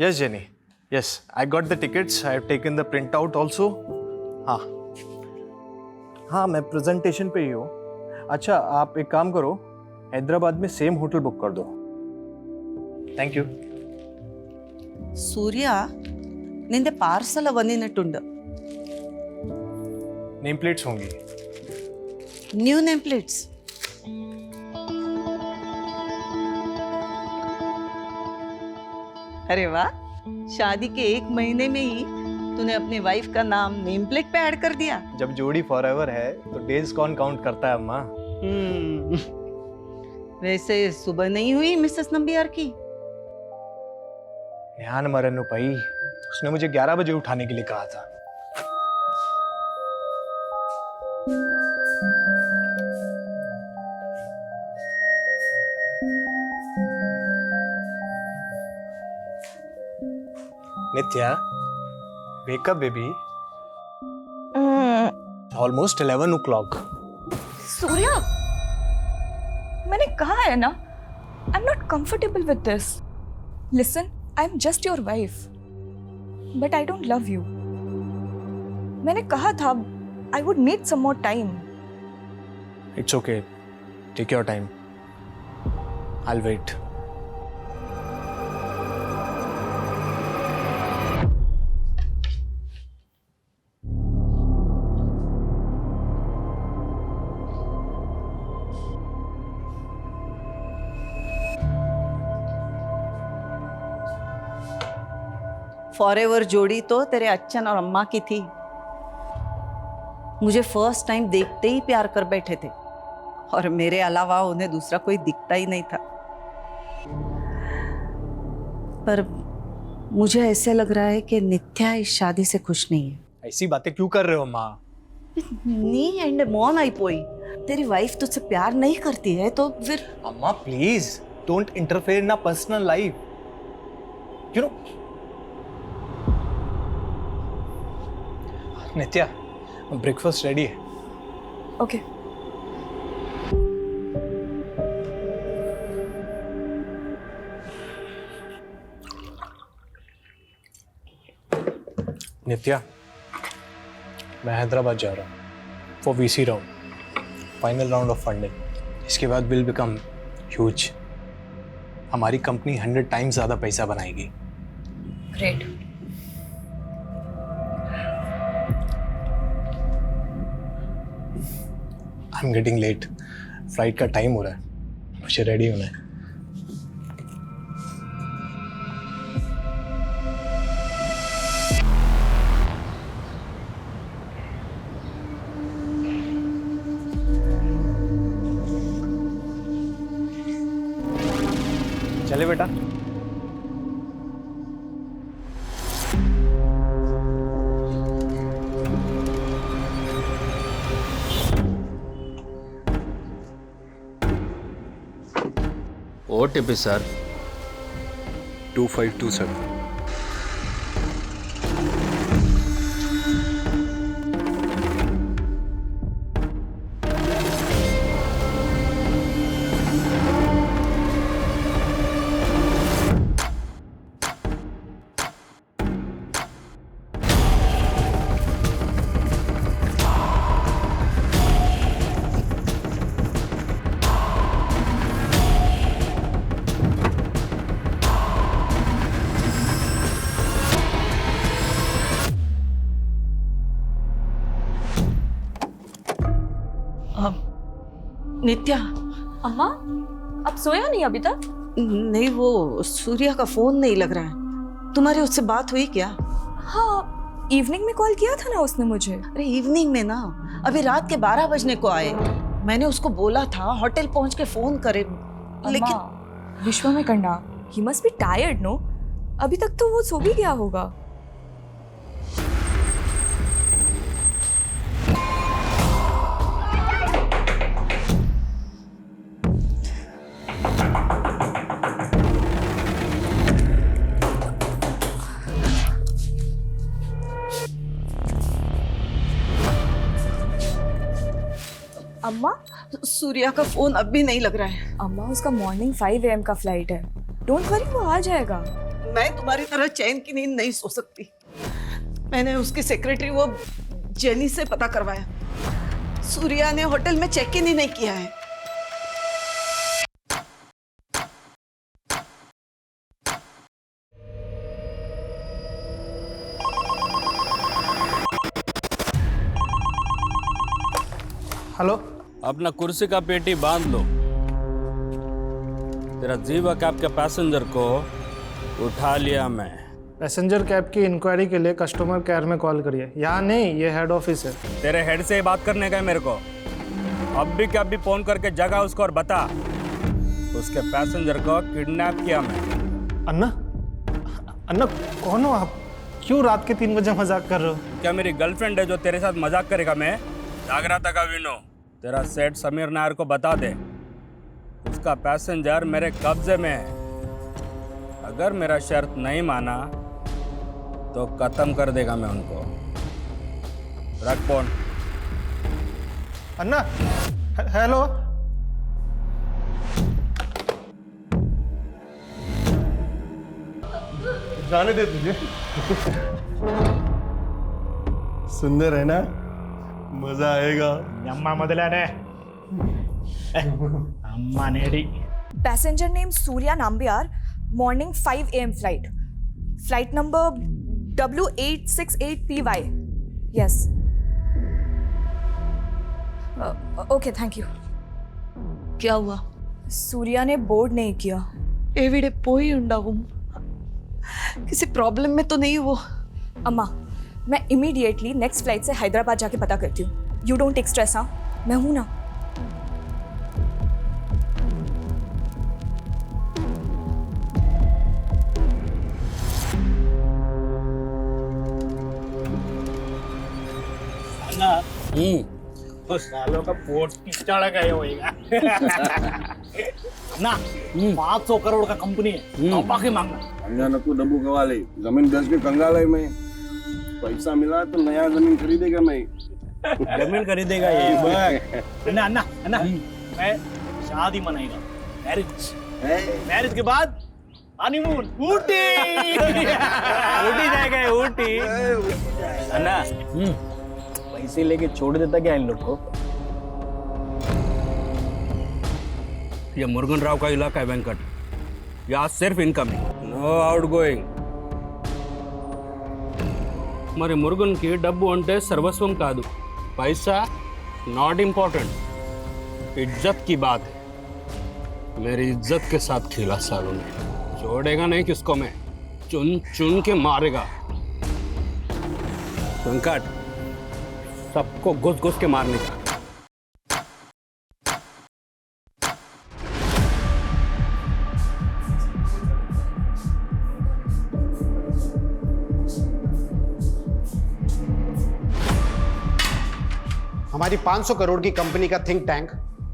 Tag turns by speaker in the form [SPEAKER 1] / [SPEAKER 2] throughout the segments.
[SPEAKER 1] Yes, Jenny. Yes, I got the tickets. I have taken the printout also. हाँ हाँ, मैं presentation पे ही हूँ. अच्छा, आप एक काम करो, हैदराबाद में सेम होटल बुक कर दो. Thank you.
[SPEAKER 2] സൂര്യ നിന്റെ പാർസൽ വന്നിട്ടുണ്ട്.
[SPEAKER 1] नेम प्लेट्स होंगी.
[SPEAKER 2] New name plates. अरे वाह, शादी के 1 महीने में ही तूने अपनी वाइफ का नाम नेम प्लेट पे ऐड कर दिया.
[SPEAKER 1] जब जोड़ी फॉरएवर है तो डेज कौन काउंट करता है अम्मा.
[SPEAKER 2] वैसे सुबह नहीं हुई मिसेस नंबियार की?
[SPEAKER 1] ध्यान मरनु भाई, उसने मुझे 11 बजे उठाने के लिए कहा था. नित्या, wake up baby. Almost 11 o'clock.
[SPEAKER 3] Surya, मैंने कहा है ना, I'm not comfortable with this. Listen, I'm just your wife, but I don't love you. मैंने कहा था, I would need some more time.
[SPEAKER 1] It's okay. Take your time. I'll wait.
[SPEAKER 2] Forever जोड़ी तो तेरे अच्छन और अम्मा की थी. मुझे फर्स्ट टाइम देखते ही प्यार कर बैठे थे और मेरे अलावा उन्हें दूसरा कोई दिखता ही नहीं था. पर मुझे ऐसे लग रहा है कि नित्या इस शादी से खुश नहीं है.
[SPEAKER 1] ऐसी बातें क्यों कर रहे हो माँ?
[SPEAKER 2] नी एंड मॉन आई पोई. तेरी वाइफ तुझसे प्यार नहीं करती है तो फिर?
[SPEAKER 1] अम्मा please don't interfere in our personal life. You know, Nitya, breakfast ready है.
[SPEAKER 3] Okay.
[SPEAKER 1] नित्या, मैं हैदराबाद जा रहा हूँ for VC round, final round of funding. इसके बाद विल बिकम ह्यूज. हमारी कंपनी 100 टाइम्स ज़्यादा पैसा बनाएगी.
[SPEAKER 3] Great.
[SPEAKER 1] I am getting late. Flight का टाइम हो रहा है, मुझे रेडी होना है. चले बेटा.
[SPEAKER 4] OTP sir.
[SPEAKER 1] 2527.
[SPEAKER 2] नित्या.
[SPEAKER 3] अम्मा, अब सोया नहीं अभी तक?
[SPEAKER 2] नहीं, वो सूर्या का फोन नहीं लग रहा है. तुम्हारी उससे बात हुई क्या?
[SPEAKER 3] हाँ, इवनिंग में कॉल किया था ना उसने मुझे.
[SPEAKER 2] अरे इवनिंग में ना, अभी रात के 12 बजने को आए. मैंने उसको बोला था होटल पहुंच के फोन करे, लेकिन
[SPEAKER 3] विश्व में करना, he must be tired no. अभी तक तो वो सो भी गया होगा. अम्मा,
[SPEAKER 2] सूर्या का फोन अब भी नहीं लग रहा है.
[SPEAKER 3] अम्मा उसका मॉर्निंग 5 AM का फ्लाइट है. डोंट वरी, वो आ जाएगा.
[SPEAKER 2] मैं तुम्हारी तरह चैन की नींद नहीं सो सकती। मैंने उसकी सेक्रेटरी वो जेनी से पता करवाया। सूर्या ने होटल में चेक इन ही नहीं किया है।
[SPEAKER 1] हेलो।
[SPEAKER 4] अपना कुर्सी का पेटी बांध लो। तेरा जीवा कैब के पैसेंजर को उठा लिया मैं।
[SPEAKER 5] पैसेंजर कैब की इंक्वायरी के लिए कस्टमर केयर में कॉल करिए। यहाँ नहीं, ये हेड ऑफिस है।
[SPEAKER 4] तेरे हेड से ही बात करने का है मेरे को। अब भी क्या भी फोन करके जगा उसको और बता उसके पैसेंजर को किडनैप किया मैं।
[SPEAKER 5] अन्ना, अन्ना कौन हो आप? क्यों रात के 3 बजे मजाक कर रहे हो?
[SPEAKER 4] क्या मेरी गर्लफ्रेंड है जो तेरे साथ मजाक करेगा? मैं जाग रहा था का विनो। तेरा सेठ समीर नायर को बता दे उसका पैसेंजर मेरे कब्जे में है। अगर मेरा शर्त नहीं माना तो खत्म कर देगा मैं उनको। रख फोन।
[SPEAKER 5] अन्ना, हेलो।
[SPEAKER 6] जाने दे तुझे। सुंदर है ना, मजा आएगा।
[SPEAKER 5] अम्मा ಮೊದಲನೇ अम्मा नेडी।
[SPEAKER 3] Passenger name Surya Nambiar, morning 5 a.m. flight. Flight number W868PY. Yes. Okay, thank you.
[SPEAKER 2] क्या हुआ?
[SPEAKER 3] सूर्या ने बोर्ड नहीं किया।
[SPEAKER 2] एविडे पोई ഉണ്ടാവും। किसी प्रॉब्लम में तो नहीं वो?
[SPEAKER 3] अम्मा, मैं इमीडिएटली नेक्स्ट फ्लाइट से हैदराबाद जाके पता करती हूँ। You don't take stress. हाँ, मैं हूँ ना।
[SPEAKER 5] सालों का पोर्ट पिछड़ा गए होएगा ना। 500 करोड़ का कंपनी है, तो बाकी मांगना।
[SPEAKER 6] अचानक तो डब्बू कमा ले, जमीन बेच के कंगाल है मैं। पैसा मिला तो नया जमीन खरीदेगा मैं।
[SPEAKER 4] जमीन खरीदेगा ये।
[SPEAKER 5] अन्ना अन्ना अन्ना, मैं शादी मनाएगा। मैरिज के बाद हनीमून ऊटी।
[SPEAKER 4] ऊटी जाएगा ऊटी। अन्ना पैसे लेके छोड़ देता क्या इन लोग को? ये मुरुगन राव का इलाका है वेंकट। यहाँ सिर्फ इनकमिंग, नो आउटगोइंग। మరి మురుగన్కి డబ్బు అంటే సర్వస్వం కాదు, पैसा नॉट इम्पोर्टेंट, इज्जत की बात है। मेरी इज्जत के साथ खेला सालों ने, छोड़ेगा नहीं किसको मैं, चुन चुन के मारेगा। वेंकट सबको घुस घुस के मारने का।
[SPEAKER 7] हमारी 500 करोड़ की कंपनी का थिंक टैंक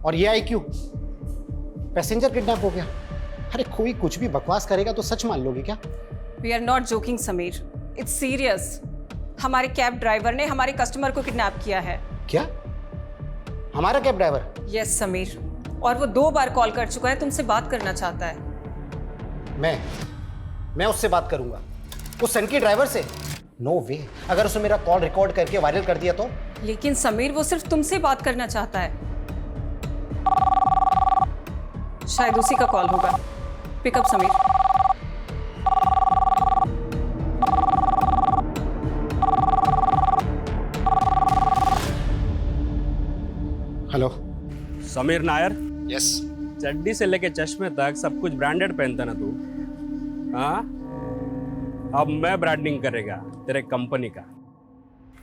[SPEAKER 7] और ये आईक्यू, पैसेंजर किडनैप हो गया। अरे कोई कुछ भी बकवास करेगा तो सच मान लोगे क्या?
[SPEAKER 8] We are not joking Sameer, it's serious. हमारे कैब ड्राइवर ने हमारे कस्टमर को किडनैप किया है।
[SPEAKER 7] क्या? हमारा कैब ड्राइवर?
[SPEAKER 8] यस समीर, और वो 2 बार कॉल कर चुका है, तुमसे बात करना चाहता है।
[SPEAKER 7] मैं उससे बात करूंगा, उस सन की ड्राइवर से? नो वे। अगर उसने मेरा कॉल रिकॉर्ड करके वायरल कर दिया तो?
[SPEAKER 8] लेकिन समीर वो सिर्फ तुमसे बात करना चाहता है। शायद उसी का कॉल होगा। Pickup Sameer.
[SPEAKER 7] Hello
[SPEAKER 4] Sameer Nair.
[SPEAKER 7] Yes.
[SPEAKER 4] चड्डी से लेके चश्मे तक सब कुछ ब्रांडेड पहनता ना तू? हाँ, अब मैं ब्रांडिंग करेगा तेरे कंपनी का।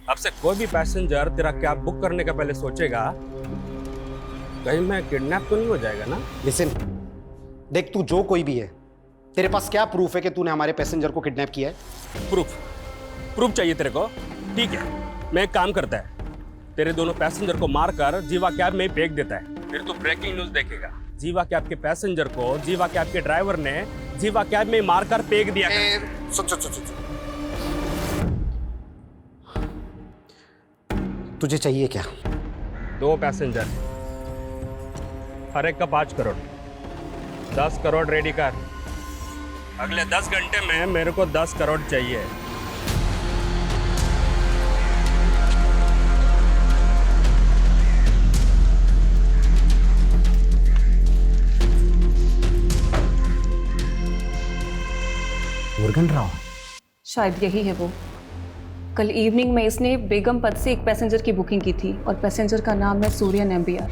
[SPEAKER 4] अब से कोई भी पैसेंजर तेरा कैब बुक करने का पहले सोचेगा कहीं मैं किडनैप तो नहीं हो जाएगा ना।
[SPEAKER 7] लिसन, देख तू जो कोई भी है, तेरे पास क्या प्रूफ है कि तूने हमारे पैसेंजर को किडनैप किया है?
[SPEAKER 4] प्रूफ चाहिए तेरे को? ठीक है, मैं एक काम करता है, तेरे दोनों पैसेंजर को मारकर जीवा कैब में ही फेंक देता है। फिर तू ब्रेकिंग न्यूज देखेगा, जीवा कैब के पैसेंजर को जीवा कैब के ड्राइवर ने जीवा कैब में ही मारकर फेंक दिया।
[SPEAKER 7] सुन। तुझे चाहिए क्या?
[SPEAKER 4] 2 पैसेंजर, हर एक का 5 करोड़, 10 करोड़ रेडी कर। अगले 10 घंटे में मेरे को 10 करोड़ चाहिए।
[SPEAKER 7] मुर्गन राव,
[SPEAKER 8] शायद यही है वो। कल इवनिंग में इसने बेगम पद से एक पैसेंजर की बुकिंग की थी और पैसेंजर का नाम है सूर्यन MBR।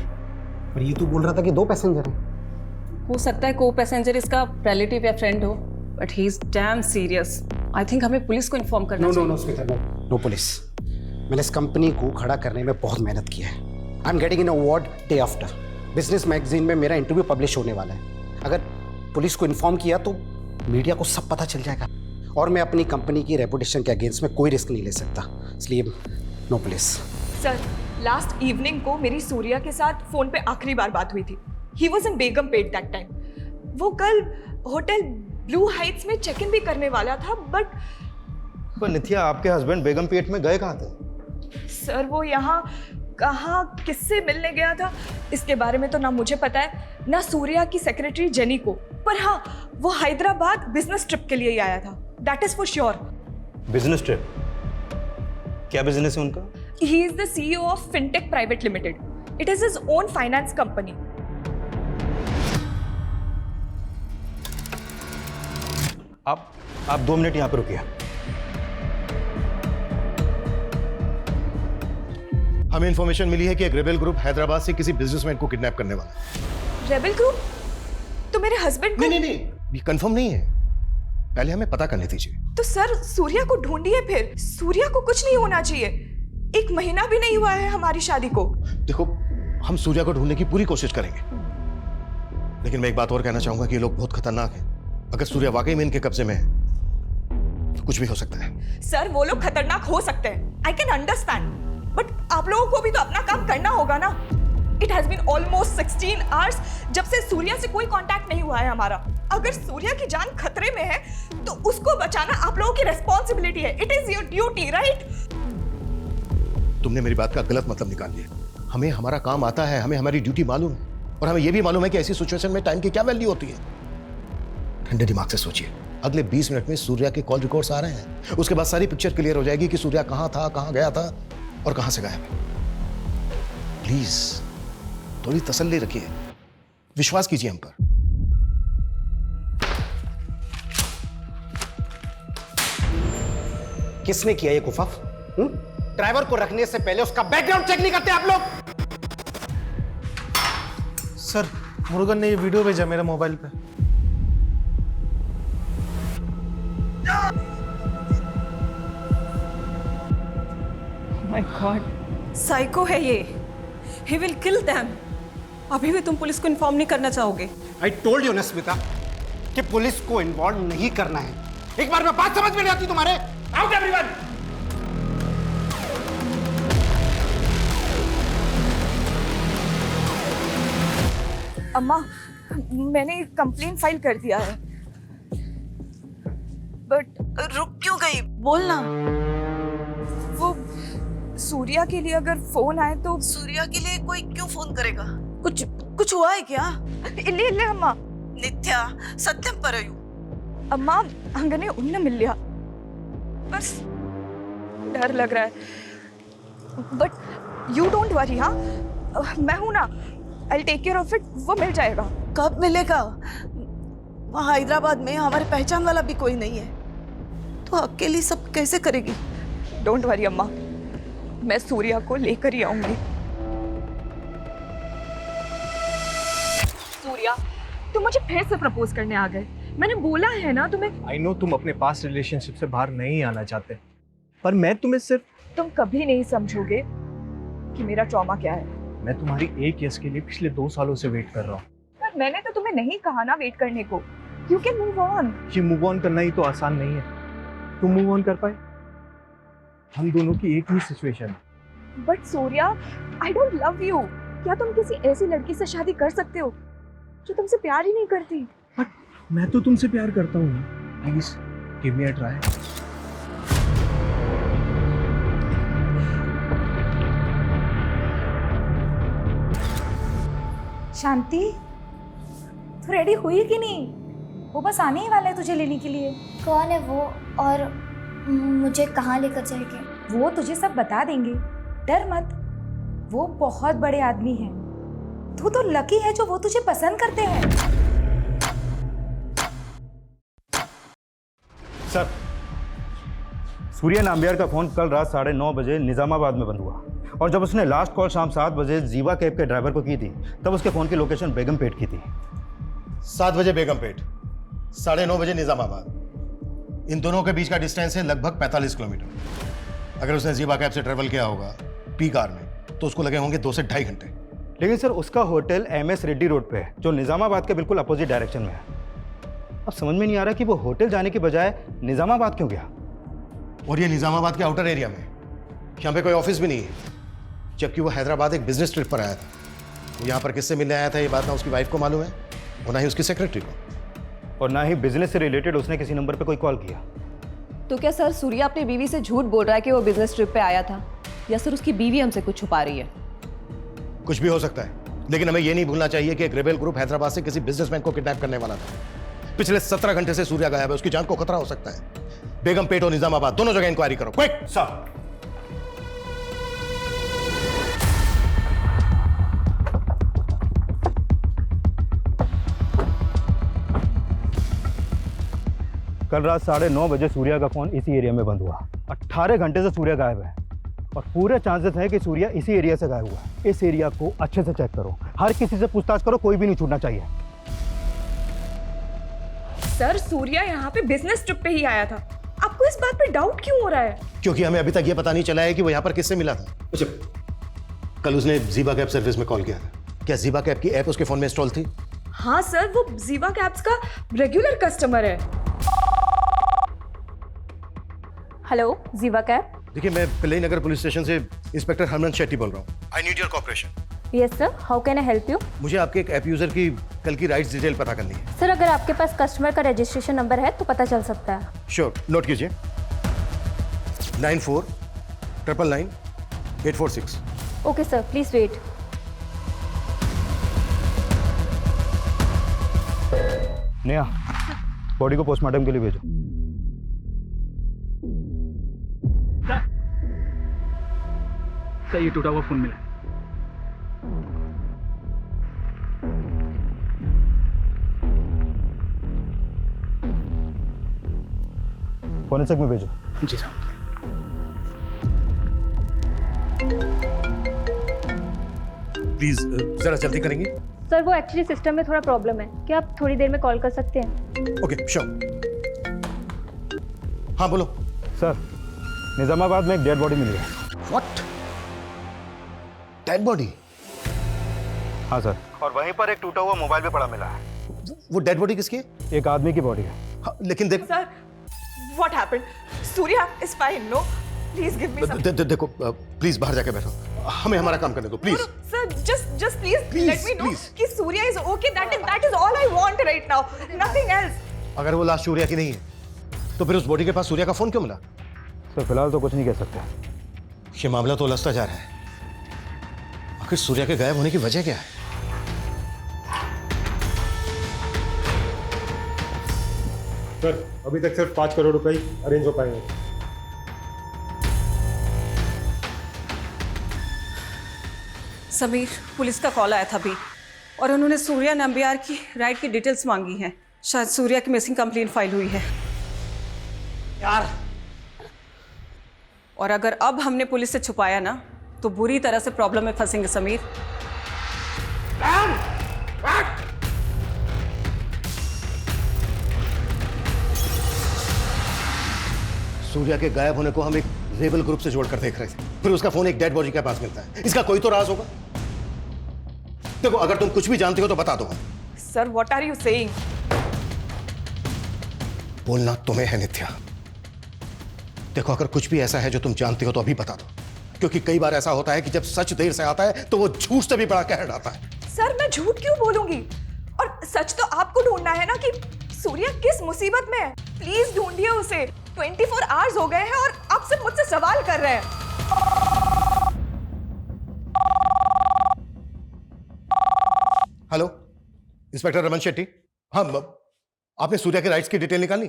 [SPEAKER 7] पर ये तो बोल रहा था कि 2 पैसेंजर हैं।
[SPEAKER 8] हो सकता है को पैसेंजर इसका रिलेटिव या फ्रेंड हो, but he is damn serious. I think हमें पुलिस को इन्फॉर्म करना चाहिए।
[SPEAKER 7] No Smita, no police. मैंने इस कंपनी को खड़ा करने में बहुत मेहनत की है। आई am getting an award day after. Business magazine में मेरा इंटरव्यू पब्लिश होने वाला है। अगर पुलिस को इन्फॉर्म किया तो मीडिया को सब पता चल जाएगा, और मैं अपनी कंपनी की रेपुटेशन के अगेंस्ट में कोई रिस्क नहीं ले सकता, इसलिए no police.
[SPEAKER 3] Sir, last evening को मेरी सूर्या के साथ फोन पे आखिरी बार बात हुई थी। He was in Begumpet that time. वो कल होटल ब्लू हाइट्स में चेक इन भी करने वाला था, बट
[SPEAKER 9] पर नित्या, आपके हस्बैंड बेगमपेट में गए कहाँ थे?
[SPEAKER 3] सर वो यहाँ कहाँ किससे मिलने गया था इसके बारे में तो ना मुझे पता है, ना सूर्या की सेक्रेटरी जेनी को। पर हाँ, वो हैदराबाद बिजनेस ट्रिप के लिए ही आया था, that is for sure.
[SPEAKER 9] Business trip? क्या बिजनेस है उनका?
[SPEAKER 3] He is the CEO of fintech private limited. It is his own finance company.
[SPEAKER 9] आप 2 मिनट यहाँ पर रुकिए। हमें इंफॉर्मेशन मिली है कि एक रेबेल ग्रुप हैदराबाद से किसी बिजनेसमैन को किडनैप करने वाला है।
[SPEAKER 3] Rebel group? तो मेरे हस्बैंड को?
[SPEAKER 9] नहीं, ये कंफर्म नहीं है। पहले हमें पता करने दीजिए।
[SPEAKER 3] तो सर सूर्या को ढूंढिए फिर। सूर्या को कुछ नहीं होना चाहिए। 1 महीना भी नहीं हुआ है हमारी शादी को।
[SPEAKER 9] देखो, हम सूर्या को ढूंढने की पूरी कोशिश करेंगे, लेकिन मैं एक बात और कहना चाहूंगा कि ये लोग बहुत खतरनाक हैं। अगर सूर्या वाकई में इनके कब्जे में है तो कुछ भी हो सकता है।
[SPEAKER 3] सर वो लोग खतरनाक हो सकते हैं, आई कैन अंडरस्टैंड, बट आप लोगों को भी तो अपना काम करना होगा ना। It has been almost 16 hours जब से सूर्या से कोई कांटेक्ट नहीं हुआ है हमारा। अगर सूर्या की जान खतरे में है तो उसको बचाना आप लोगों की रिस्पॉन्सिबिलिटी है। It is your duty, right?
[SPEAKER 9] तुमने मेरी बात का गलत मतलब निकाल लिया। हमें हमारा काम आता है, हमें हमारी ड्यूटी मालूम है, और हमें यह भी मालूम है कि ऐसी सिचुएशन में टाइम की क्या वैल्यू होती है। ठंडे दिमाग से सोचिए। अगले 20 मिनट में सूर्या के कॉल रिकॉर्ड्स आ रहे हैं। उसके बाद सारी पिक्चर क्लियर हो जाएगी कि सूर्या कहां था, कहां गया था और कहां से गायब है। प्लीज थोड़ी तसल्ली रखिए, विश्वास कीजिए हम पर।
[SPEAKER 7] किसने किया ये कुफाफ? ड्राइवर को रखने से पहले उसका बैकग्राउंड चेक नहीं करते आप लोग?
[SPEAKER 1] सर, मुरुगन ने ये वीडियो भेजा मेरे मोबाइल पे।
[SPEAKER 8] माय गॉड, साइको है ये। He will kill them. अभी भी तुम पुलिस को इन्फॉर्म नहीं करना चाहोगे?
[SPEAKER 7] आई टोल्ड यू ना स्मिता कि पुलिस को इन्वॉल्व नहीं करना है। एक बार में बात समझ में नहीं आती तुम्हारे। Out everyone.
[SPEAKER 3] अम्मा, मैंने कंप्लेंट फाइल कर दिया है, बट
[SPEAKER 2] रुक क्यों गई? बोलना।
[SPEAKER 3] वो सूर्या के लिए अगर फोन आए तो।
[SPEAKER 2] सूर्या के लिए कोई क्यों फोन करेगा? कुछ हुआ है क्या?
[SPEAKER 3] इल्ले इल्ले अम्मा,
[SPEAKER 2] नित्या सत्यम परयू।
[SPEAKER 3] अम्मा अंगने उन्न मिल लिया, बस डर लग रहा है। But you don't worry. हाँ, मैं हूं ना, I'll take care of it। वो मिल जाएगा।
[SPEAKER 2] कब मिलेगा? वहाँ हैदराबाद में हमारे पहचान वाला भी कोई नहीं है, तो अकेली सब कैसे करेगी?
[SPEAKER 3] डोंट वरी अम्मा, मैं सूर्या को लेकर ही आऊंगी। सूर्या, तुम मुझे फिर से प्रपोज करने आ गए। मैंने बोला है ना तुम्हें।
[SPEAKER 1] आई नो तुम अपने पास्ट रिलेशनशिप से बाहर नहीं आना चाहते, पर मैं तुम्हें सिर्फ।
[SPEAKER 3] तुम कभी नहीं समझोगे कि मेरा ट्रॉमा क्या है।
[SPEAKER 1] मैं तुम्हारी एक यस के लिए पिछले 2 सालों से वेट कर रहा हूँ।
[SPEAKER 3] पर मैंने तो तुम्हें नहीं कहा ना वेट करने को। You can move on.
[SPEAKER 1] ये मूव ऑन करना ही तो आसान नहीं है। तुम मूव ऑन कर पाए? हम दोनों की एक ही सिचुएशन है।
[SPEAKER 3] But Surya, I don't love you. क्या तुम किसी ऐसी लड़की से शादी कर सकते हो जो तुमसे प्यार ही नहीं करती?
[SPEAKER 1] मैं तो तुमसे प्यार करता हूँ। Please give me a try.
[SPEAKER 3] Shanti, तू रेडी हुई कि नहीं? वो बस आने ही वाला है तुझे लेने के लिए।
[SPEAKER 10] कौन है वो और मुझे कहाँ लेकर जाएंगे?
[SPEAKER 3] वो तुझे सब बता देंगे, डर मत। वो बहुत बड़े आदमी हैं। तू तो लकी है जो वो तुझे पसंद करते हैं।
[SPEAKER 11] सर, सूर्या नाम्बियार का फोन कल रात 9:30 बजे निजामाबाद में बंद हुआ और जब उसने लास्ट कॉल शाम 7 बजे जीवा कैब के ड्राइवर को की थी तब उसके फोन की लोकेशन बेगमपेट की थी।
[SPEAKER 9] 7 बजे बेगमपेट, 9:30 बजे निजामाबाद। इन दोनों के बीच का डिस्टेंस है लगभग 45 किलोमीटर। अगर उसने जीवा कैब से ट्रेवल किया होगा पी कार में तो उसको लगे होंगे 2 से 2.5 घंटे।
[SPEAKER 11] लेकिन सर उसका होटल MS रेड्डी रोड पे है जो निजामाबाद के बिल्कुल अपोजिट डायरेक्शन में है। अब समझ में नहीं आ रहा कि वो होटल जाने के बजाय निजामाबाद क्यों गया।
[SPEAKER 9] और ये निजामाबाद के आउटर एरिया में, यहाँ पे कोई ऑफिस भी नहीं है, जबकि वो हैदराबाद एक बिजनेस ट्रिप पर आया था। वो यहाँ पर किससे मिलने आया था ये बात ना उसकी वाइफ को मालूम है और ना ही उसकी सेक्रेटरी को,
[SPEAKER 11] और ना ही बिजनेस से रिलेटेड उसने किसी नंबर पे कोई कॉल किया।
[SPEAKER 12] तो क्या सर सूर्या अपनी बीवी से झूठ बोल रहा है कि वो बिजनेस ट्रिप पे आया था, या सर उसकी बीवी हमसे कुछ छुपा रही है?
[SPEAKER 9] कुछ भी हो सकता है, लेकिन हमें ये नहीं भूलना चाहिए कि एक रेबेल ग्रुप हैदराबाद से किसी बिजनेसमैन को किडनैप करने वाला था। पिछले 17 घंटे से सूर्या गायब है, उसकी जान को खतरा हो सकता है। बेगमपेट और निजामाबाद दोनों जगह इंक्वायरी करो, क्विक।
[SPEAKER 11] सर, कल रात 9:30 बजे सूर्या का फोन इसी एरिया में बंद हुआ। 18 घंटे से सूर्या गायब है और पूरे चांसेस हैं कि सूर्या इसी एरिया से गायब हुआ है। इस एरिया को अच्छे से चेक करो, हर किसी से पूछताछ करो, कोई भी नहीं छूटना चाहिए।
[SPEAKER 3] सर सूर्या यहाँ पे बिजनेस ट्रिप पे ही आया था। आपको इस बात पे डाउट क्यों हो रहा है?
[SPEAKER 9] क्योंकि हमें अभी तक ये पता नहीं चला है कि वो यहाँ पर किससे मिला था। अच्छा, कल उसने जीवा कैब सर्विस में कॉल किया था। क्या जीवा कैब की ऐप उसके फोन में इंस्टॉल थी?
[SPEAKER 3] हाँ सर, वो जीवा कैब्स का रेगुलर कस्टमर है।
[SPEAKER 10] हेलो जीवा कैब।
[SPEAKER 9] देखिए, मैं पिल्लई नगर पुलिस स्टेशन से इंस्पेक्टर हरमन शेट्टी बोल रहा हूँ। I need your cooperation.
[SPEAKER 10] Yes sir, how can I help you?
[SPEAKER 9] मुझे आपके एक ऐप यूजर की कल की राइड्स डिटेल पता करनी है।
[SPEAKER 10] सर अगर आपके पास कस्टमर का रजिस्ट्रेशन नंबर है तो पता चल सकता है।
[SPEAKER 9] श्योर, नोट कीजिए 94999846।
[SPEAKER 10] Okay sir, please wait.
[SPEAKER 11] Neha, body को पोस्टमार्टम के लिए भेजो।
[SPEAKER 5] सर ये टूटा हुआ फोन मिला।
[SPEAKER 11] फोरेंसिक में भेजो।
[SPEAKER 5] जी साहब।
[SPEAKER 9] प्लीज जरा जल्दी करेंगे।
[SPEAKER 10] सर वो एक्चुअली सिस्टम में थोड़ा प्रॉब्लम है, क्या आप थोड़ी देर में कॉल कर सकते हैं?
[SPEAKER 9] Okay sure. हाँ बोलो।
[SPEAKER 11] सर, निजामाबाद में एक डेड बॉडी मिली है।
[SPEAKER 9] व्हाट? Dead body?
[SPEAKER 11] हाँ सर, और वहीं पर एक टूटा हुआ मोबाइल भी पड़ा मिला है।
[SPEAKER 9] वो डेड बॉडी किसकी है?
[SPEAKER 11] एक आदमी की बॉडी है।
[SPEAKER 9] हाँ, लेकिन देख
[SPEAKER 3] sir, what happened? Surya is fine, no? Please give me some.
[SPEAKER 9] देखो प्लीज बाहर जाके बैठो, हमें हमारा काम करने दो please.
[SPEAKER 3] Sir just please let me know
[SPEAKER 9] please.
[SPEAKER 3] कि Surya is okay. That is all I want right now, nothing else.
[SPEAKER 9] अगर वो लाश सूर्या की नहीं है तो फिर उस बॉडी के पास सूर्या का फोन क्यों मिला?
[SPEAKER 11] सर फिलहाल तो कुछ नहीं कह सकते।
[SPEAKER 9] ये मामला तो उलझता जा रहा है। आखिर सूर्या के गायब होने की वजह क्या है?
[SPEAKER 13] सर अभी तक सिर्फ 5 करोड़ रुपए अरेंज हो पाए हैं।
[SPEAKER 2] समीर, पुलिस का कॉल आया था अभी और उन्होंने सूर्या नंबियार की राइड की डिटेल्स मांगी हैं। शायद सूर्या की मिसिंग कंप्लेंट फाइल हुई है
[SPEAKER 5] यार।
[SPEAKER 2] और अगर अब हमने पुलिस से छुपाया ना तो बुरी तरह से प्रॉब्लम में फंसेंगे समीर।
[SPEAKER 9] सूर्या के गायब होने को हम एक रेबल ग्रुप से जोड़कर देख रहे थे, फिर उसका फोन एक डेड बॉडी के पास मिलता है। इसका कोई तो राज होगा। देखो, अगर तुम कुछ भी जानते हो तो बता दो।
[SPEAKER 3] Sir what are you saying?
[SPEAKER 9] बोलना तुम्हें है नित्या। देखो, अगर कुछ भी ऐसा है जो तुम जानते हो तो अभी बता दो, क्योंकि कई बार ऐसा होता है कि जब सच देर से आता है तो वो झूठ से भी बड़ा कहर आता है।
[SPEAKER 3] सर मैं झूठ क्यों बोलूंगी? और सच तो आपको ढूंढना है ना कि सूर्या किस मुसीबत में है। प्लीज ढूंढिए उसे। 24 आवर्स हो गए हैं और आप सिर्फ मुझसे सवाल कर रहे हैं।
[SPEAKER 9] Hello, inspector Raman Shetty. हाँ आपने सूर्या के राइट्स की डिटेल निकाली?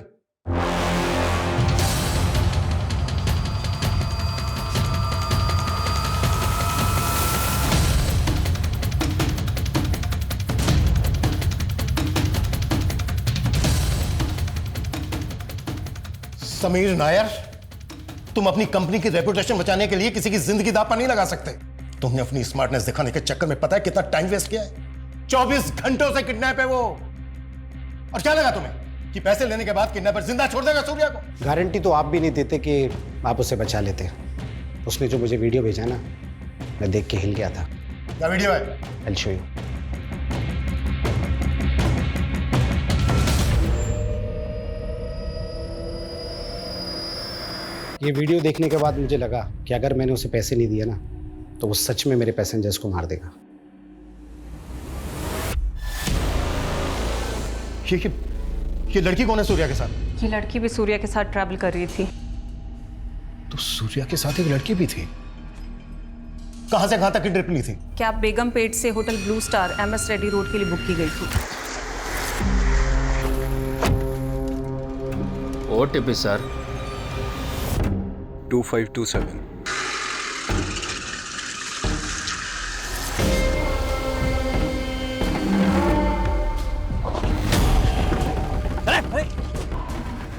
[SPEAKER 9] समीर नायर, तुम अपनी कंपनी की रेपुटेशन बचाने के लिए किसी की जिंदगी दांव पर नहीं लगा सकते। तुमने अपनी स्मार्टनेस दिखाने के चक्कर में पता है कितना टाइम वेस्ट किया है? 24 घंटों से किडनैप है वो। और क्या लगा तुम्हें कि पैसे लेने के बाद किडनैपर जिंदा छोड़ देगा सूर्या को?
[SPEAKER 7] गारंटी तो आप भी नहीं देते कि आप उसे बचा लेते। उसने जो मुझे वीडियो भेजा ना, मैं देख के हिल गया था।
[SPEAKER 9] क्या वीडियो है?
[SPEAKER 7] I'll show you. ये वीडियो देखने के बाद मुझे लगा कि अगर मैंने उसे पैसे नहीं दिए ना, तो वो सच में मेरे पैसेंजर्स को मार देगा।
[SPEAKER 9] ये लड़की कौन है सूर्या के साथ?
[SPEAKER 8] ये लड़की भी सूर्या के साथ ट्रैवल कर रही थी।
[SPEAKER 9] तो सूर्या के साथ एक लड़की भी थी। कहां से कहां तक की ट्रिप ली थी?
[SPEAKER 8] कैब बेगम पेट से hotel blue star MS Reddy road के लिए बुक की गई थी।
[SPEAKER 4] OTP sir
[SPEAKER 1] 2527।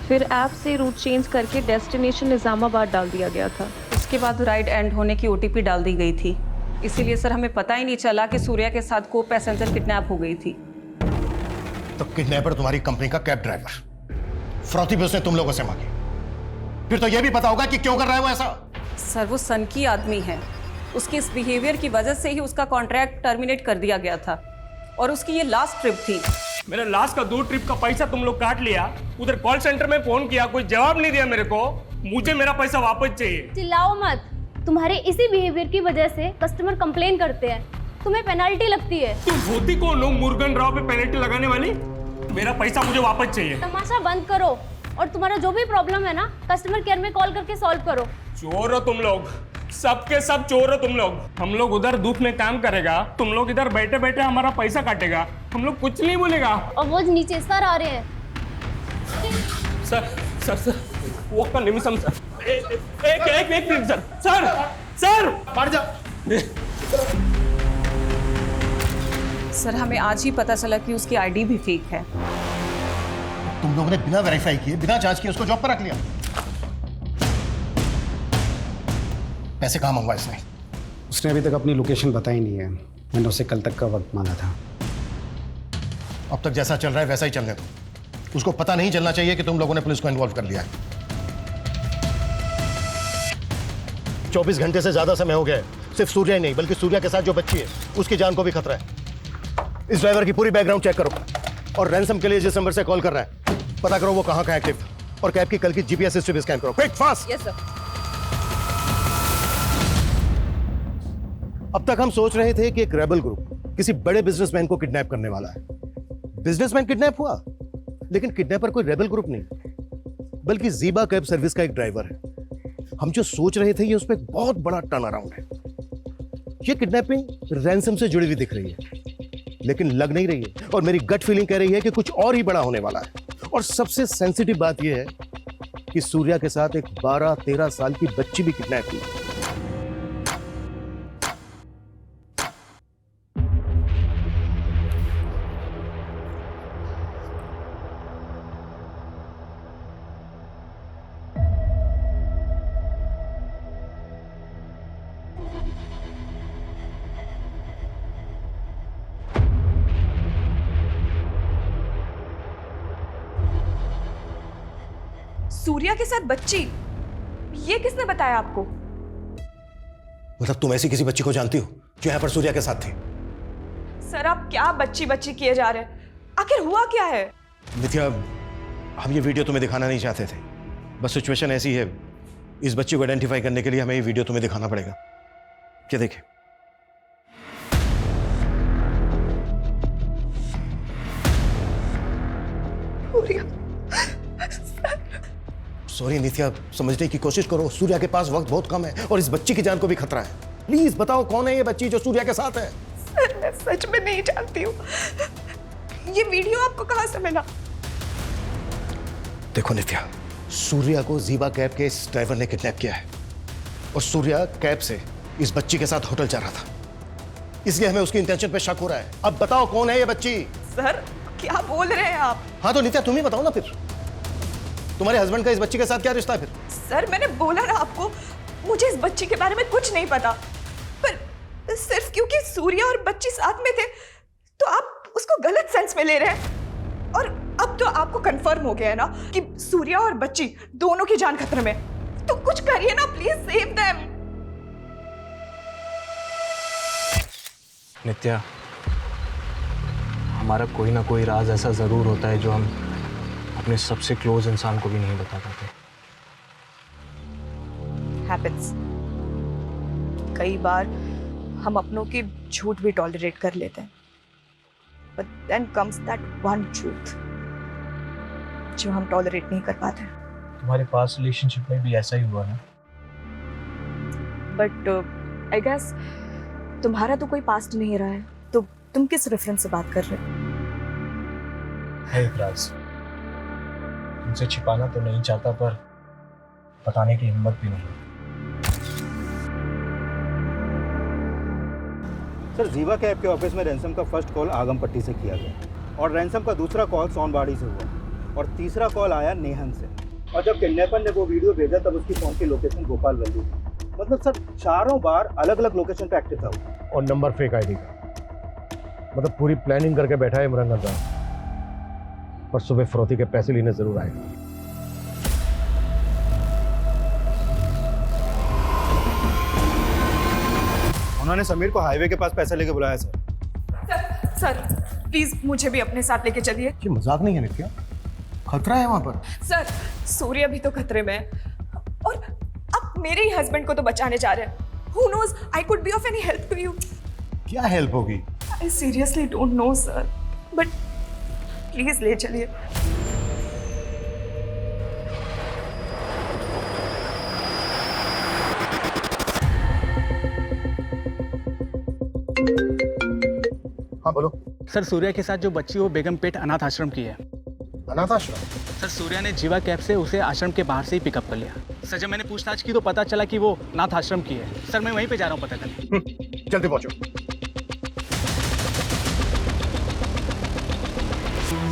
[SPEAKER 14] फिर ऐप से रूट चेंज करके डेस्टिनेशन निजामाबाद डाल दिया गया था।
[SPEAKER 8] उसके बाद राइड एंड होने की OTP डाल दी गई थी। इसीलिए सर हमें पता ही नहीं चला कि सूर्या के साथ को पैसेंजर किडनैप हो गई थी।
[SPEAKER 9] तो किडनैपर तुम्हारी कंपनी का कैब ड्राइवर, फ्रॉती भी उसने तुम लोगों से मांगी। फिर तो यह भी पता होगा कि क्यों कर रहा है वो ऐसा।
[SPEAKER 8] सर वो सनकी आदमी है। उसकी इस बिहेवियर की वजह से ही उसका कॉन्ट्रैक्ट टर्मिनेट कर दिया गया था और उसकी ये लास्ट ट्रिप थी।
[SPEAKER 4] मेरे लास्ट का 2 ट्रिप का पैसा तुम लोग काट लिया। उधर कॉल सेंटर में फोन किया, कोई जवाब नहीं दिया मेरे को। मुझे मेरा पैसा वापस चाहिए।
[SPEAKER 10] चिल्लाओ मत, तुम्हारे इसी बिहेवियर की वजह से कस्टमर कंप्लेन करते हैं, तुम्हें पेनल्टी लगती है।
[SPEAKER 4] तुम होती कौन हो मुर्गन राव पे पेनल्टी लगाने वाली? मेरा पैसा मुझे वापस चाहिए।
[SPEAKER 10] तमाशा बंद करो और तुम्हारा जो भी प्रॉब्लम है ना, कस्टमर केयर में कॉल करके सॉल्व करो।
[SPEAKER 4] चोर हो तुम लोग, सबके सब चोर हो तुम लोग। हम लोग उधर धूप में काम करेगा, तुम लोग इधर बैठे बैठे हमारा पैसा काटेगा। हम लोग कुछ नहीं बोलेगा।
[SPEAKER 10] और वो नीचे सर आ रहे हैं।
[SPEAKER 4] सर सर सर ఒక్క నిమిషం సార్ एक मिनट सर सर सर
[SPEAKER 9] मार जा।
[SPEAKER 8] सर हमें आज ही पता चला कि उसकी ID भी फेक है।
[SPEAKER 9] तुम लोगों ने बिना वेरीफाई किए, बिना जांच किए उसको जॉब पर रख लिया। पैसे कहाँ मंगवाए इसने?
[SPEAKER 7] उसने अभी तक अपनी लोकेशन बताई नहीं है। मैंने उसे कल तक का वक्त मांगा था।
[SPEAKER 9] अब तक जैसा चल रहा है वैसा ही चलने दो। उसको पता नहीं चलना चाहिए कि तुम लोगों ने पुलिस को इन्वॉल्व कर लिया है। 24 घंटे से ज्यादा समय हो गया है। सिर्फ सूर्या ही नहीं बल्कि सूर्या के साथ जो बच्ची है उसकी जान को भी खतरा है। इस ड्राइवर की पूरी बैकग्राउंड चेक करो और रैंसम के लिए जिस नंबर से कॉल कर रहा है पता करो वो कहाँ का एक्टिव था और कैब की कल की GPS हिस्ट्री भी स्कैन करो। Quick fast.
[SPEAKER 12] Yes sir.
[SPEAKER 9] अब तक हम सोच रहे थे कि एक रेबल ग्रुप किसी बड़े बिजनेसमैन को किडनैप करने वाला है। बिजनेसमैन किडनैप हुआ, लेकिन किडनैपर कोई रेबल ग्रुप नहीं बल्कि ज़ीबा कैब सर्विस का एक ड्राइवर है। हम जो सोच रहे थे ये उस पर एक बहुत बड़ा टर्न अराउंड है। ये किडनैपिंग रैंसम से जुड़ी हुई दिख रही है लेकिन लग नहीं रही है और मेरी गट फीलिंग कह रही है कि कुछ और ही बड़ा होने वाला है। और सबसे सेंसिटिव बात यह है कि सूर्या के साथ एक 12-13 साल की बच्ची भी किडनैप हुई।
[SPEAKER 3] सूर्या के साथ बच्ची, ये किसने बताया आपको?
[SPEAKER 9] मतलब तुम ऐसी किसी बच्ची को जानती हो जो यहाँ पर सूर्या के साथ थी?
[SPEAKER 3] सर आप क्या बच्ची बच्ची किए जा रहे हैं? आखिर हुआ क्या है?
[SPEAKER 9] नित्या, हम ये वीडियो तुम्हें दिखाना नहीं चाहते थे, बस सिचुएशन ऐसी है। इस बच्ची को आइडेंटिफाई करने के लिए हमें ये वीडियो तुम्हें दिखाना पड़ेगा। क्या देखे? सॉरी नित्या, समझने की कोशिश करो। सूर्या के पास वक्त बहुत कम है और इस बच्ची की जान को भी खतरा है। प्लीज बताओ कौन है ये बच्ची जो सूर्या के साथ है?
[SPEAKER 3] सर मैं सच में नहीं जानती हूँ। ये वीडियो आपको कहाँ से मिला?
[SPEAKER 9] देखो नित्या, सूर्या को जीवा कैब के इस ड्राइवर ने किडनैप किया है और सूर्या कैब से इस बच्ची के साथ होटल जा रहा था, इसलिए हमें उसकी इंटेंशन पे शक हो रहा है। अब बताओ कौन है ये बच्ची?
[SPEAKER 3] सर क्या बोल रहे हैं आप?
[SPEAKER 9] हाँ तो नित्या तुम ही बताओ ना फिर, तुम्हारे हस्बैंड का इस बच्ची के साथ क्या रिश्ता है फिर?
[SPEAKER 3] सर मैंने बोला ना आपको, मुझे इस बच्ची के बारे में कुछ नहीं पता, पर सिर्फ क्योंकि सूर्या और बच्ची साथ में थे तो आप उसको गलत सेंस में ले रहे हैं। और अब तो आपको कंफर्म हो गया है ना कि सूर्या और बच्ची दोनों की जान खतरे में, तो कुछ करिए ना प्लीज, सेव देम।
[SPEAKER 1] नित्या, हमारा कोई ना कोई राज ऐसा जरूर होता है जो हम अपने सबसे क्लोज इंसान को भी नहीं बता पाते।
[SPEAKER 3] हैपेंस। कई बार हम अपनों की झूठ भी टॉलरेट कर लेते हैं, but then comes that one truth जो हम टॉलरेट नहीं कर पाते।
[SPEAKER 1] तुम्हारे पास रिलेशनशिप में भी ऐसा ही हुआ ना?
[SPEAKER 3] बट आई गेस तुम्हारा तो कोई पास्ट नहीं रहा है, तो तुम किस रेफरेंस से बात कर रहे हो?
[SPEAKER 1] है एक राज, तुमसे छिपाना तो नहीं चाहता पर बताने की हिम्मत भी नहीं।
[SPEAKER 11] सर जीवा कैब के ऑफिस में रैंसम का फर्स्ट कॉल आगमपट्टी से किया गया और रैंसम का दूसरा कॉल सोनबाड़ी से हुआ और तीसरा कॉल आया नेहन से। और जब किडनैपर ने वो वीडियो भेजा तब उसकी फोन की लोकेशन गोपाल वैली थी। मतलब सर चारों बार अलग अलग लोकेशन पे एक्टिव था
[SPEAKER 9] और नंबर फेक आईडी का। मतलब पूरी प्लानिंग करके बैठा है इमरान खान, पर सुबह फरोती के पैसे लेने जरूर आएगा।
[SPEAKER 11] उन्होंने समीर को हाईवे के पास पैसे लेके बुलाया सर।
[SPEAKER 3] सर प्लीज मुझे भी अपने साथ लेके चलिए।
[SPEAKER 9] ये मजाक नहीं है नित्या, खतरा है वहां पर।
[SPEAKER 3] सर सूर्या भी तो खतरे में है और आप मेरे ही हस्बैंड को तो बचाने जा रहे हैं। Who knows, I could be of any help to you.
[SPEAKER 9] क्या हेल्प होगी?
[SPEAKER 3] I seriously don't know sir, but please ले चलिए।
[SPEAKER 9] हाँ बोलो।
[SPEAKER 15] सर सूर्या के साथ जो बच्ची वो बेगमपेट अनाथ आश्रम की है।
[SPEAKER 9] अनाथ आश्रम?
[SPEAKER 15] सर सूर्या ने जीवा कैब से उसे आश्रम के बाहर से ही पिकअप कर लिया। सर जब मैंने पूछताछ की तो पता चला कि वो अनाथ आश्रम की है। सर मैं वहीं पे जा रहा हूँ पता करने।
[SPEAKER 9] जल्दी पहुंचो।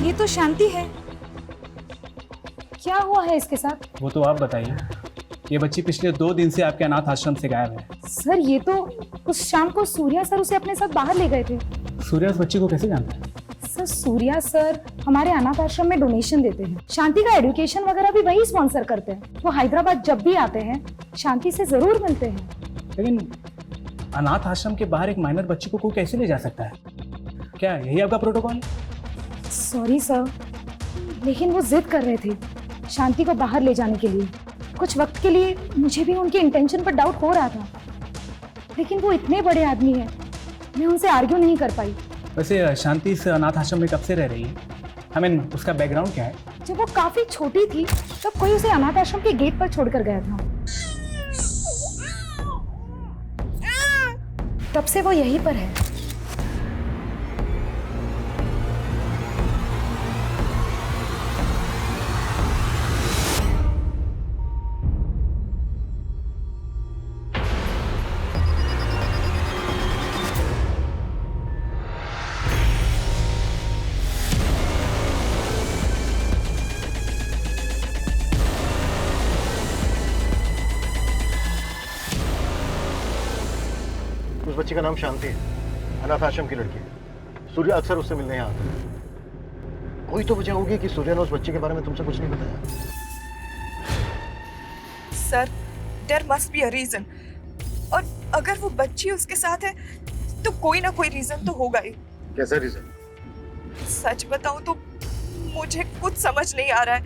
[SPEAKER 10] ये तो शांति है, क्या हुआ है इसके साथ?
[SPEAKER 15] वो तो आप बताइए। ये बच्ची पिछले 2 दिन से आपके अनाथ आश्रम से गायब है।
[SPEAKER 10] सर ये तो उस शाम को सूर्या सर उसे अपने साथ बाहर ले गए थे।
[SPEAKER 15] सूर्या उस बच्ची को कैसे जानता है?
[SPEAKER 10] सर सूर्या सर हमारे अनाथ आश्रम में डोनेशन देते हैं। शांति का एजुकेशन वगैरह भी वही स्पॉन्सर करते हैं। वो हैदराबाद जब भी आते हैं शांति से जरूर मिलते हैं।
[SPEAKER 15] लेकिन अनाथ आश्रम के बाहर एक माइनर बच्ची को कोई कैसे ले जा सकता है? क्या यही आपका प्रोटोकॉल?
[SPEAKER 10] सॉरी सर, लेकिन वो जिद कर रहे थे शांति को बाहर ले जाने के लिए। कुछ वक्त के लिए मुझे भी उनके इंटेंशन पर डाउट हो रहा था, लेकिन वो इतने बड़े आदमी हैं, मैं उनसे आर्ग्यू नहीं कर पाई।
[SPEAKER 15] वैसे शांति इस अनाथ आश्रम में कब से रह रही है? उसका बैकग्राउंड क्या है?
[SPEAKER 10] जब वो काफी छोटी थी तब कोई उसे अनाथ आश्रम के गेट पर छोड़कर गया था। तब से वो यहीं पर है।
[SPEAKER 9] उस बच्ची का नाम शांति है, अनाथ आश्रम की लड़की है। सूर्या अक्सर उससे मिलने यहाँ आता है। कोई तो वजह होगी कि सूर्या ने उस बच्ची के बारे में तुमसे कुछ नहीं बताया।
[SPEAKER 3] Sir there must be a reason, और अगर वो बच्ची उसके साथ है तो कोई ना कोई रीजन तो होगा ही।
[SPEAKER 9] कैसा रीजन?
[SPEAKER 3] सच बताऊं तो मुझे कुछ समझ नहीं आ रहा है,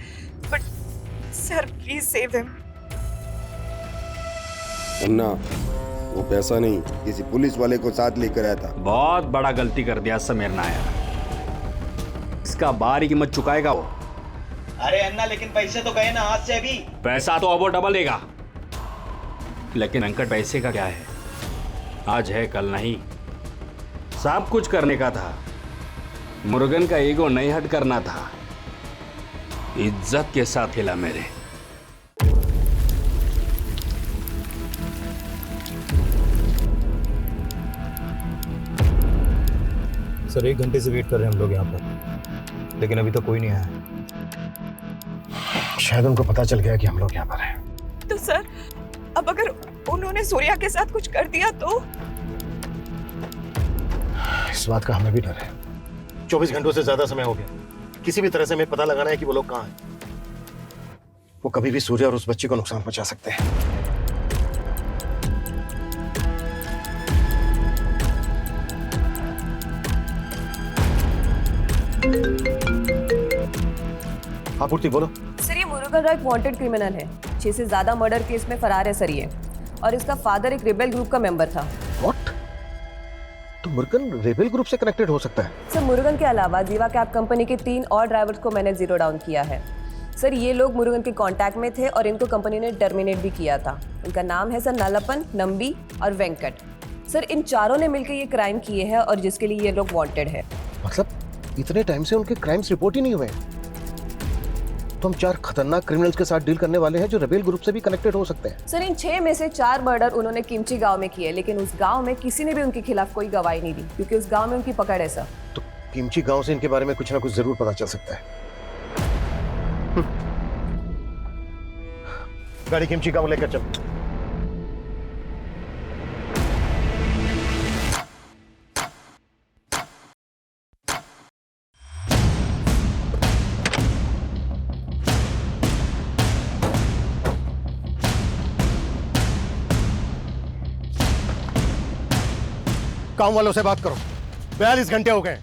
[SPEAKER 3] but sir please save him.
[SPEAKER 6] अन्ना, वो पैसा नहीं किसी पुलिस वाले को साथ लेकर आया था।
[SPEAKER 4] बहुत बड़ा गलती कर दिया समीर नायर, इसका बारी कीमत चुकाएगा वो।
[SPEAKER 5] अरे अन्ना लेकिन पैसे तो गए ना हाथ से अभी।
[SPEAKER 4] पैसा तो अब वो डबल देगा, लेकिन अंकट पैसे का क्या है? आज है कल नहीं। सब कुछ करने का था, मुर्गन का ईगो नहीं हट करना था। इज्जत के साथ हिला मेरे।
[SPEAKER 11] सर 1 घंटे से वेट कर रहे हैं हम लोग यहाँ पर, लेकिन अभी तक कोई नहीं आया।
[SPEAKER 9] शायद उनको पता चल गया कि हम लोग यहाँ पर हैं।
[SPEAKER 3] तो सर अब अगर उन्होंने सूर्या के साथ कुछ कर दिया तो?
[SPEAKER 9] इस बात का हमें भी डर है। 24 घंटों से ज्यादा समय हो गया, किसी भी तरह से हमें पता लगाना है कि वो लोग कहाँ हैं। वो कभी भी सूर्य और उस बच्ची को नुकसान पहुंचा सकते हैं। हाँ पूर्ति बोलो।
[SPEAKER 12] सर ये मुरुगन रॉय एक वांटेड क्रिमिनल है। 6 से ज्यादा मर्डर केस में फरार है सर ये, और इसका फादर एक रेबेल ग्रुप का मेंबर था।
[SPEAKER 9] व्हाट? तो मुरुगन रेबेल ग्रुप से कनेक्टेड हो सकता है?
[SPEAKER 12] सर मुरुगन के अलावा जीवा कैब कंपनी के 3 और ड्राइवर्स को मैंने जीरो डाउन किया है। सर ये लोग मुरुगन के कांटेक्ट में थे और इनको कंपनी ने टर्मिनेट भी किया था। उनका नाम है सर नलपन, नंबी और वेंकट। सर इन चारों ने मिलकर ये क्राइम किए हैं और जिसके लिए ये लोग वांटेड है।
[SPEAKER 9] मतलब इतने टाइम से उनके क्राइम्स रिपोर्ट ही नहीं हुए? तो हम 4 खतरनाक क्रिमिनल्स के साथ डील करने वाले हैं जो रेबेल ग्रुप से भी कनेक्टेड हो सकते हैं।
[SPEAKER 12] सर इन 6 में से 4 मर्डर उन्होंने किमची गांव में किए, लेकिन उस गांव में किसी ने भी उनके खिलाफ कोई गवाही नहीं दी क्योंकि उस गांव में उनकी पकड़ है सर।
[SPEAKER 9] तो किमची गांव से इनके बारे में कुछ ना कुछ जरूर पता चल सकता है। गाड़ी किमची गांव लेकर चल। काम वालों से बात करो। 42 घंटे हो गए।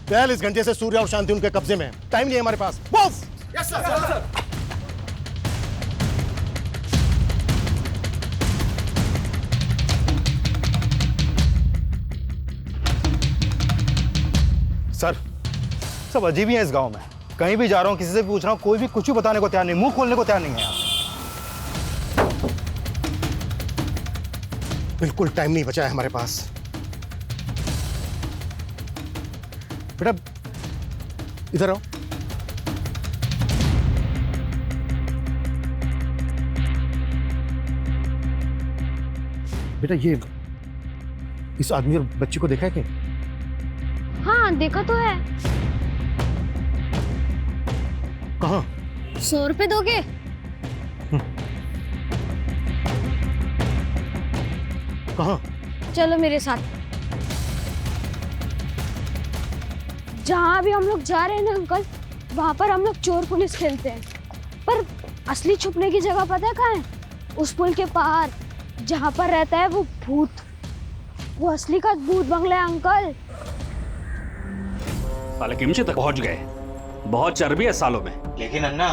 [SPEAKER 9] 42 घंटे से सूर्य और शांति उनके कब्जे में है। टाइम नहीं है हमारे पास।
[SPEAKER 6] Yes sir.
[SPEAKER 11] सर सब अजीब ही है इस गांव में। कहीं भी जा रहा हूँ, किसी से भी पूछ रहा हूँ, कोई भी कुछ भी बताने को तैयार नहीं, मुंह खोलने को तैयार नहीं है यहाँ।
[SPEAKER 9] बिल्कुल टाइम नहीं बचा है हमारे पास। बेटा इधर आओ। बेटा ये इस आदमी और बच्ची को देखा है क्या?
[SPEAKER 10] हाँ देखा तो है।
[SPEAKER 9] कहाँ?
[SPEAKER 10] 100 रुपए दोगे?
[SPEAKER 9] कहाँ?
[SPEAKER 10] चलो मेरे साथ। जहाँ भी हम लोग जा रहे हैं ना अंकल, वहाँ पर हम लोग चोर पुलिस खेलते हैं, पर असली छुपने की जगह पता है कहाँ है? उस पुल के पार जहाँ पर रहता है वो भूत, वो असली का भूत बंगला है अंकल।
[SPEAKER 4] साले किमची तक पहुंच गए। बहुत चर्बी है सालों में।
[SPEAKER 7] लेकिन अन्ना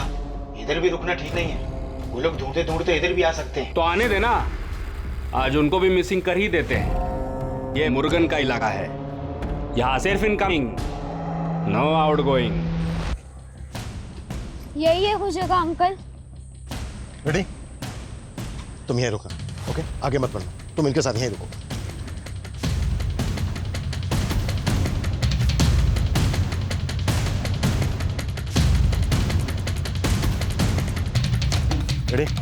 [SPEAKER 7] इधर भी रुकना ठीक नहीं है। वो लोग ढूंढते ढूंढते इधर भी आ सकते हैं।
[SPEAKER 4] तो आने देना, आज उनको भी मिसिंग कर ही देते हैं। ये मुरुगन का इलाका है, यहाँ सिर्फ इनकमिंग, नो आउटगोइंग।
[SPEAKER 10] यही है वो जगह अंकल।
[SPEAKER 9] रेडी? तुम यहीं रुको, ओके? आगे मत बढ़ना, तुम इनके साथ यहीं रुको। रेडी?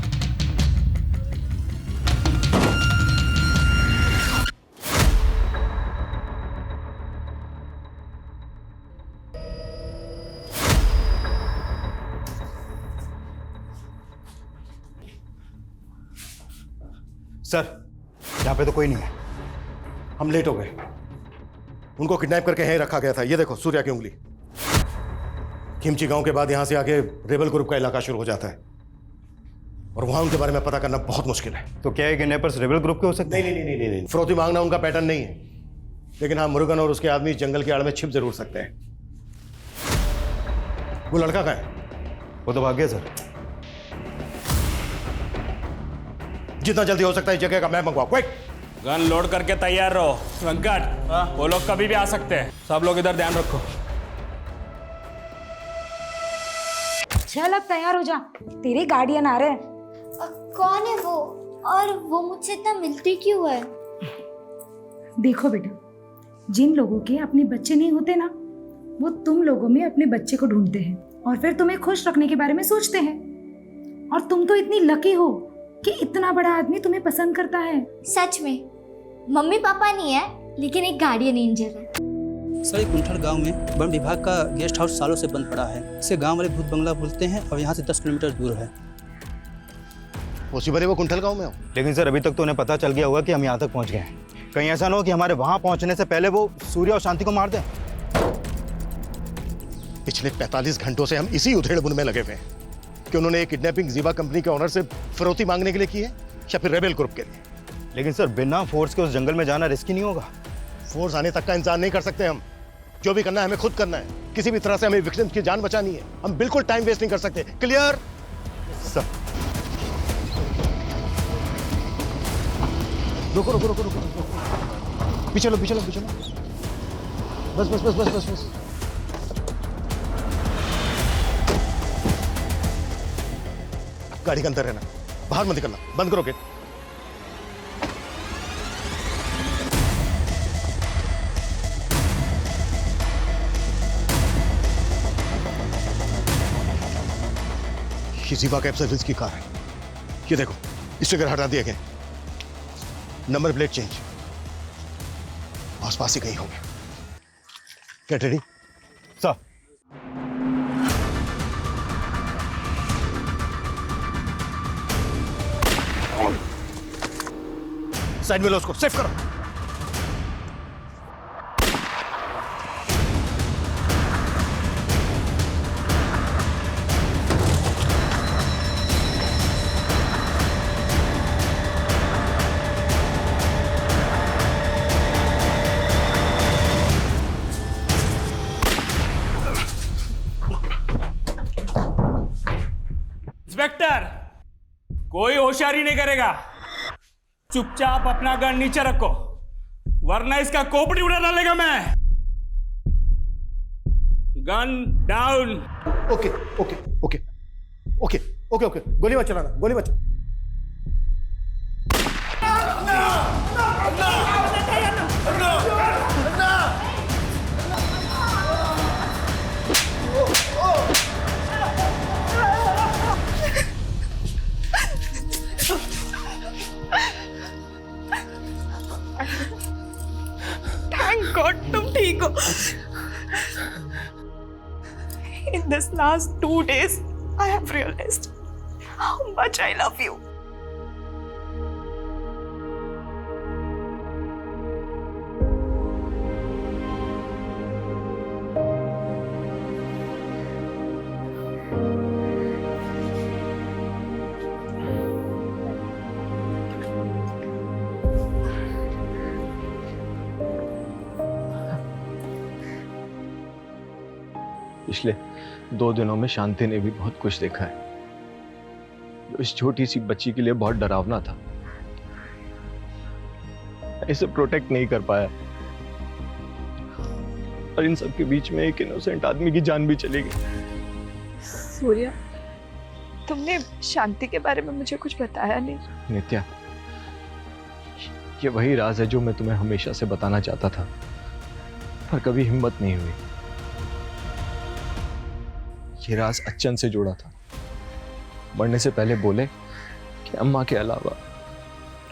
[SPEAKER 11] सर यहाँ पे तो कोई नहीं है।
[SPEAKER 9] हम लेट हो गए। उनको किडनैप करके यहीं रखा गया था। ये देखो सूर्या की उंगली। खिमची गांव के बाद यहां से आगे रेबल ग्रुप का इलाका शुरू हो जाता है और वहां उनके बारे में पता करना बहुत मुश्किल है।
[SPEAKER 11] तो क्या है कि किडनैपर्स रेबल ग्रुप के हो सकते हैं?
[SPEAKER 9] नहीं। फिरौती मांगना उनका पैटर्न नहीं है, लेकिन हाँ मुरुगन और उसके आदमी जंगल की आड़ में छिप जरूर सकते हैं। वो लड़का कहाँ है?
[SPEAKER 11] वो तो भाग गया सर।
[SPEAKER 9] जितना जल्दी हो सकता है इस जगह का मैप मंगवाओ, क्विक।
[SPEAKER 4] गन लोड करके तैयार रहो। वेंकट, वो लोग कभी भी आ सकते हैं। सब लोग इधर ध्यान रखो।
[SPEAKER 10] चल अब तैयार हो जा, तेरे गार्डियन आ रहे हैं।
[SPEAKER 16] कौन है वो, और वो मुझसे इतना मिलती क्यों है?
[SPEAKER 10] देखो बेटा, जिन लोगों के अपने बच्चे नहीं होते ना, वो तुम लोगों में अपने बच्चे को ढूंढते हैं। और फिर तुम्हें खुश रखने के बारे में सोचते हैं। और तुम तो इतनी लकी हो कि इतना बड़ा आदमी तुम्हें पसंद करता है।
[SPEAKER 16] सच में मम्मी पापा नहीं है, लेकिन एक गार्डियन एंजल है।
[SPEAKER 17] सर, एक कुंठल गांव में वन विभाग का गेस्ट हाउस सालों से बंद पड़ा है। इसे गांव वाले भूत बंगला बोलते हैं और यहाँ से 10 किलोमीटर दूर है।
[SPEAKER 9] उसी बड़े वो कुंठल गांव में हो।
[SPEAKER 11] लेकिन सर अभी तक तो उन्हें पता चल गया होगा कि हम यहाँ तक पहुँच गए हैं। कहीं ऐसा ना हो कि हमारे वहाँ पहुँचने से पहले वो सूर्या और शांति को मार दें।
[SPEAKER 9] पिछले 45 घंटों से हम इसी उधेड़-बुन में लगे हुए हैं कि उन्होंने किडनैपिंग जीवा कंपनी के ऑनर से फिरौती मांगने के लिए की है या फिर रेबेल ग्रुप के लिए।
[SPEAKER 11] लेकिन सर बिना फोर्स के उस जंगल में जाना रिस्की नहीं होगा?
[SPEAKER 9] फोर्स आने तक का इंतजार नहीं कर सकते हम। जो भी करना है हमें खुद करना है। किसी भी तरह से हमें विक्टिम्स की जान बचानी है। हम बिल्कुल टाइम वेस्ट नहीं कर सकते। क्लियर?
[SPEAKER 11] सर
[SPEAKER 9] रुको रुको रुको रुको रुको, पीछे लो पीछे लो पीछे लो। बस बस बस बस बस बस। गाड़ी के अंदर रहना, बाहर मत निकलना। बंद करो गेट। ये जीवा कैब सर्विस की कार है। ये देखो, स्टिकर हटा दिए गए, नंबर प्लेट चेंज। आसपास ही कहीं होंगे। Get ready
[SPEAKER 11] sir.
[SPEAKER 9] साइड में लो उसको, सेफ करो।
[SPEAKER 4] इंस्पेक्टर, कोई होशियारी नहीं करेगा। चुपचाप अपना गन नीचे रखो, वरना इसका खोपड़ी उड़ा डालेगा मैं। Gun down.
[SPEAKER 9] Okay okay okay okay okay okay, गोली मत चलाना, गोली मत।
[SPEAKER 3] Thank God तुम ठीक हो। In this last 2 days, I have realized how much I love you.
[SPEAKER 1] पिछले 2 दिनों में शांति ने भी बहुत कुछ देखा है। इस छोटी सी बच्ची के लिए बहुत डरावना था। इसे प्रोटेक्ट नहीं कर पाया और इन सब के बीच में एक इनोसेंट आदमी की जान भी चली गई।
[SPEAKER 3] सूर्या, तुमने शांति के बारे में मुझे कुछ बताया नहीं।
[SPEAKER 1] नित्या, ये वही राज है जो मैं तुम्हें हमेशा से बताना चाहता था, पर कभी हिम्मत नहीं हुई। ये राज अच्छन से जुड़ा था। मरने से पहले बोले कि अम्मा के अलावा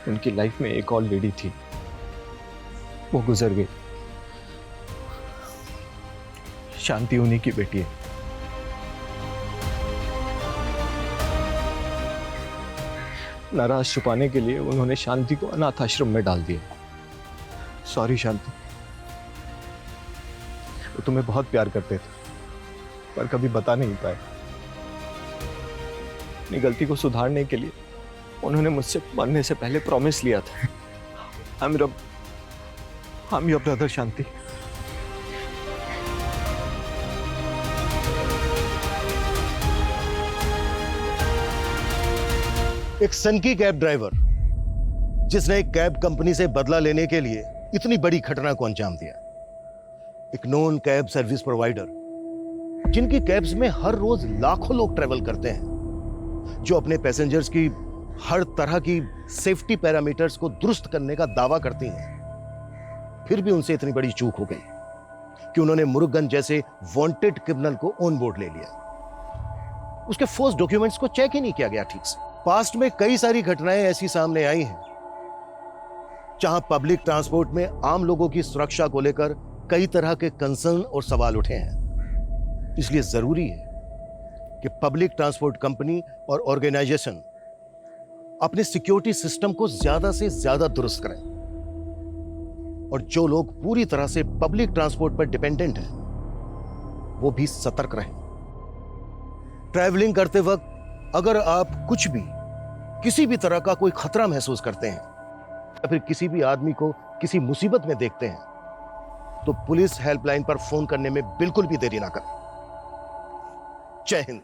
[SPEAKER 1] उनकी लाइफ में एक और लेडी थी, वो गुजर गई। शांति उन्हीं की बेटी है। नाराज छुपाने के लिए उन्होंने शांति को अनाथ आश्रम में डाल दिया। सॉरी शांति, वो तुम्हें बहुत प्यार करते थे पर कभी बता नहीं पाए। अपनी गलती को सुधारने के लिए उन्होंने मुझसे मरने से पहले प्रॉमिस लिया था, I'm your brother शांति।
[SPEAKER 9] एक सनकी कैब ड्राइवर जिसने एक कैब कंपनी से बदला लेने के लिए इतनी बड़ी घटना को अंजाम दिया। एक नॉन कैब सर्विस प्रोवाइडर जिनकी कैब्स में हर रोज लाखों लोग ट्रेवल करते हैं, जो अपने पैसेंजर्स की हर तरह की सेफ्टी पैरामीटर्स को दुरुस्त करने का दावा करती हैं, फिर भी उनसे इतनी बड़ी चूक हो गई कि उन्होंने मुरुगन जैसे वांटेड क्रिमिनल को ऑन बोर्ड ले लिया। उसके फोर्स डॉक्यूमेंट्स को चेक ही नहीं किया गया ठीक से। पास्ट में कई सारी घटनाएं ऐसी सामने आई हैं जहां पब्लिक ट्रांसपोर्ट में आम लोगों की सुरक्षा को लेकर कई तरह के कंसर्न और सवाल उठे हैं। इसलिए जरूरी है कि पब्लिक ट्रांसपोर्ट कंपनी और ऑर्गेनाइजेशन अपने सिक्योरिटी सिस्टम को ज्यादा से ज्यादा दुरुस्त करें और जो लोग पूरी तरह से पब्लिक ट्रांसपोर्ट पर डिपेंडेंट हैं वो भी सतर्क रहें। ट्रैवलिंग करते वक्त अगर आप कुछ भी किसी भी तरह का कोई खतरा महसूस करते हैं या फिर किसी भी आदमी को किसी मुसीबत में देखते हैं तो पुलिस हेल्पलाइन पर फोन करने में बिल्कुल भी देरी ना करें। जय हिंद।